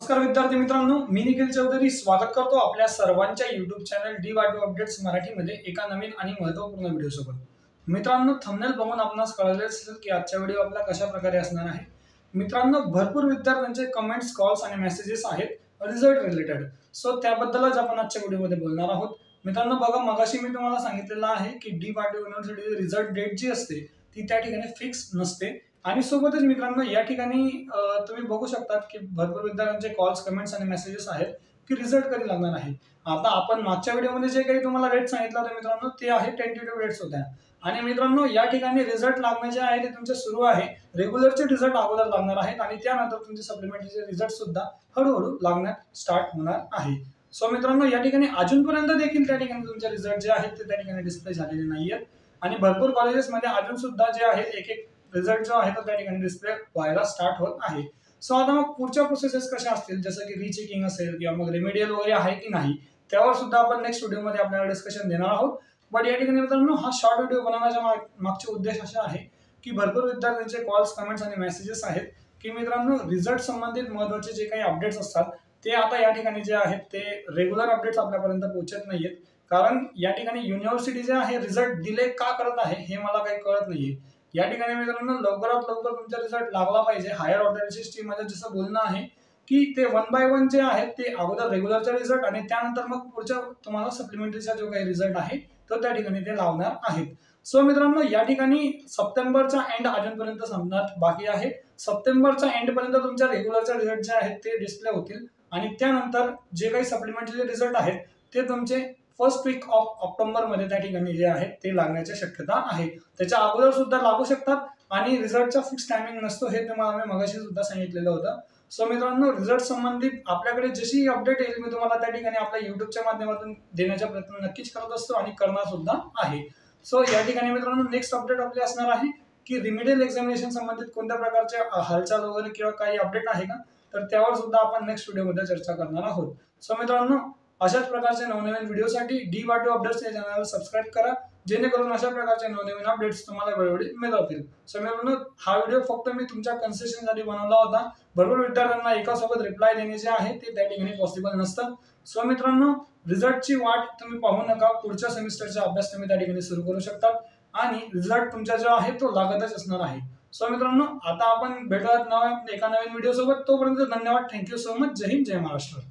नमस्कार विद्यार्थी मित्रांनो, मी निखिल चौधरी स्वागत करतो आपल्या सर्वांच्या YouTube चॅनल D-Wato अपडेट्स मराठीमध्ये एका नवीन आणि महत्त्वपूर्ण व्हिडिओ सोबत। मित्रांनो, थंबनेल बघून आपणास कळले असेल की आजचा व्हिडिओ आपला कशा प्रकारे असणार आहे। मित्रांनो, भरपूर विद्यार्थ्यांचे कमेंट्स, कॉल्स आणि मेसेजेस आहेत रिझल्ट रिलेटेड। सो त्याबद्दलच आपण आजच्या व्हिडिओमध्ये बोलणार आहोत। मित्रांनो बघा, मगाशी मी तुम्हाला सांगितलेलं आहे की D-Wato युनिव्हर्सिटीची रिझल्ट डेट जी असते ती त्या ठिकाणी फिक्स नसते आणि सोबतच मित्रांनो या ठिकाणी तुम्ही बघू शकतात की भरपूर विद्यार्थ्यांचे कॉल्स, कमेंट्स आणि मेसेजेस आहेत की रिझल्ट कधी लागणार आहे। आता आपण मागच्या व्हिडिओमध्ये जे काही तुम्हाला डेट सांगितलं होतं मित्रांनो, ते आहे टेंटेटिव्ह डेट्स होत्या आणि मित्रांनो या ठिकाणी रिझल्ट लागणे जे आहे ते तुमचे सुरू आहे। रेग्युलरचे रिझल्ट अगोदर लागणार आहेत आणि त्यानंतर तुमचे सप्लिमेंटरीचे रिझल्ट सुद्धा हळूहळू लागण्यात स्टार्ट होणार आहे। सो मित्रांनो या ठिकाणी अजूनपर्यंत देखील त्या ठिकाणी तुमचे रिझल्ट जे आहेत ते त्या ठिकाणी डिस्प्ले झालेले नाहीयेत आणि भरपूर कॉलेजेसमध्ये अजून सुद्धा जे आहे एक रिझल्ट जो आहे तो त्या ठिकाणी डिस्प्ले व्हायला स्टार्ट होत आहे। सो आता मग पुढच्या प्रोसेसेस कशा असतील, जसं की रीचेकिंग असेल किंवा मग रेमेडियल वगैरे आहे की नाही, त्यावर सुद्धा आपण नेक्स्ट व्हिडिओमध्ये आपल्याला डिस्कशन देणार आहोत। बट या ठिकाणी मित्रांनो हा शॉर्ट व्हिडिओ बनवण्याचा मागचे उद्देश असा आहे की भरपूर विद्यार्थ्यांचे कॉल्स, कमेंट्स आणि मेसेजेस आहेत की मित्रांनो रिझल्ट संबंधित महत्त्वाचे जे काही अपडेट्स असतात ते आता या ठिकाणी जे आहेत ते रेग्युलर अपडेट्स आपल्यापर्यंत पोहोचत नाहीयेत, कारण या ठिकाणी युनिव्हर्सिटी जे आहे रिझल्ट डिले का करत आहे हे मला काही कळत नाहीये। या ठिकाणी मित्रांनो लवकरात लवकर तुमचा रिझल्ट लागला पाहिजे। हायर ऑथॉरिटी टीममध्ये जसं बोलणं आहे की ते 1 बाय 1 जे आहे ते अगोदर रेग्युलरचा रिझल्ट आणि त्यानंतर मग पुढच्या तुम्हाला सप्लिमेंटरीचा जो काही रिझल्ट आहे तो त्या ठिकाणी ते लावणार आहेत। सो मित्रांनो या ठिकाणी सप्टेंबरचा एंड अजूनपर्यंत संपणार बाकी आहे। सप्टेंबरचा एंड पर्यंत तुमच्या रेग्युलरचा रिझल्ट जे आहेत ते डिस्प्ले होतील आणि त्यानंतर जे काही सप्लिमेंटरीचे रिझल्ट आहेत ते तुमचे फर्स्ट वीक ऑफ ऑक्टोबर मध्ये त्या ठिकाणी जे आहे ते लागण्याची शक्यता आहे। त्याच्या अगोदर सुद्धा लागू शकतात आणि रिझल्टचा फिक्स टायमिंग नसतो, हे तुम्हाला मी मगाशी सुद्धा सांगितलेलं होतं। सो मित्रांनो रिझल्ट संबंधित आपल्याकडे जशी अपडेट येईल मी तुम्हाला त्या ठिकाणी आपल्या युट्यूबच्या माध्यमातून देण्याचा प्रयत्न नक्कीच करत असतो आणि करणार सुद्धा आहे। सो या ठिकाणी मित्रांनो नेक्स्ट अपडेट आपली असणार आहे की रिमेडियल एक्झामिनेशन संबंधित कोणत्या प्रकारचे हालचाल वगैरे किंवा काही अपडेट आहे का, तर त्यावर सुद्धा आपण नेक्स्ट व्हिडिओमध्ये चर्चा करणार आहोत। सो मित्रांनो अशाच प्रकारचे नवनवीन व्हिडिओसाठी D-Wato अपडेट्स या चॅनलला सबस्क्राइब करा, जेणेकरून अशा प्रकारचे नवनवीन अपडेट्स तुम्हाला वेळोवेळी मिळतील। सो मित्रांनो हा व्हिडिओ फक्त मी तुमच्या कन्सेशनसाठी बनवला होता। भरपूर विद्यार्थ्यांना एकासोबत रिप्लाय देणे जे आहे ते त्या ठिकाणी पॉसिबल नसतं। सो मित्रांनो रिझल्टची वाट तुम्ही पाहू नका, पुढच्या सेमिस्टरचा अभ्यास तुम्ही त्या ठिकाणी सुरू करू शकतात आणि रिझल्ट तुमचा जो आहे तो लागतच असणार आहे। सो मित्रांनो आता आपण भेटूयात एका नवीन व्हिडिओ सोबत। तोपर्यंत धन्यवाद, थँक्यू सो मच, जय हिंद, जय महाराष्ट्र।